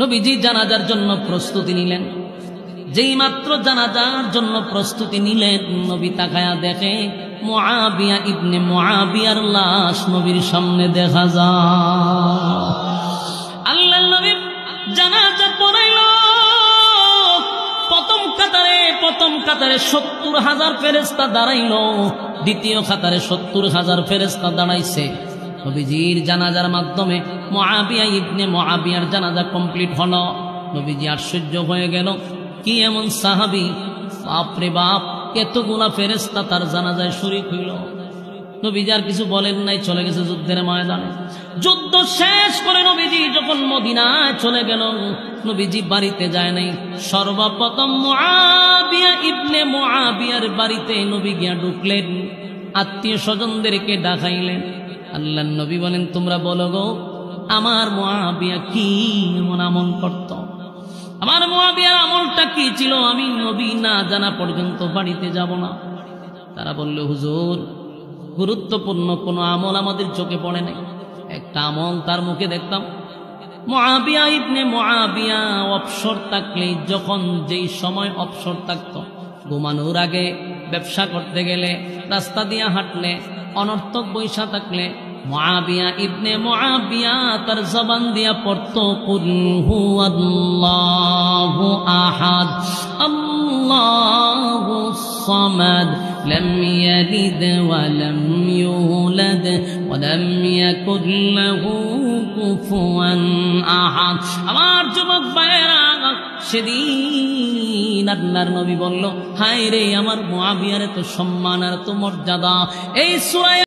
নবীজি জানাজার জন্য প্রস্তুতি নিলেন। যেই মাত্র জানাজার জন্য প্রস্তুতি নিলেন, নবী তাকায়া দেখে মুআবিয়া ইবনে মুআবিয়ার লাশ নবীর সামনে দেখা যায়। আল্লাহর নবী জানাজা পড়াইল। প্রথম কাতারে ৭০,০০০ ফেরেশতা দাঁড়াইল, দ্বিতীয় কাতারে ৭০,০০০ ফেরেশতা দাঁড়াইছে। নবীজির জানাজার মাধ্যমে মুআবিয়া ইবনে মুআবিয়ার জানাজা কমপ্লিট হলো। নবীজি আশ্চর্য হয়ে গেল, কি এমন সাহাবী, বাপরে বাপ, এতগুলা ফেরেশতা তার জানাজায় শরীক হইল। নবীজি আর কিছু বলেন নাই, চলে গেছে যুদ্ধের ময়দানে। যুদ্ধ শেষ করে নবীজি যখন মদিনায় চলে গেল, নবীজি বাড়িতে যায় নাই। সর্বপ্রথম মুআবিয়া ইবনে মুআবিয়ার বাড়িতে নবী গিয়া ঢুকলেন, আত্মীয় স্বজনদেরকে ডাকাইলেন। আল্লাহর নবী বলেন, তোমরা বলো গো, আমার মুআবিয়া কি এমন আমল করত? আমার মুআবিয়ার আমলটা কি ছিল? আমি নবী না জানা পর্যন্ত বাড়িতে যাব না। তারা বলল, হুজুর, গুরুত্বপূর্ণ কোনো আমল আমাদের চোখে পড়ে নাই। একটা আমল তার মুখে দেখতাম, মুআবিয়া ইবনে মুআবিয়া অবসর থাকলে, যখন যেই সময় অবসর থাকত, ঘুমানোর আগে, ব্যবসা করতে গেলে, রাস্তা দিয়ে হাঁটলে, অনর্থক বৈশা থাকলে, মুআবিয়া ইবনে মুআবিয়া তার জবান দিয়া পড়তো, কুল হুয়াল্লাহু আহাদ আল্লাহুস সামাদ লাম ইয়ালিদ ওয়া লাম ইউলাদ ওয়া লাম ইয়াকুল লাহু কুফুয়ান আহাদ। আমার যুবক ভাইয়েরা, সেদিন আল্লাহর নবী বলল, হায় রে, আমার মুআবিয়ার এত সম্মান আর এত মর্যাদা। এই সূরা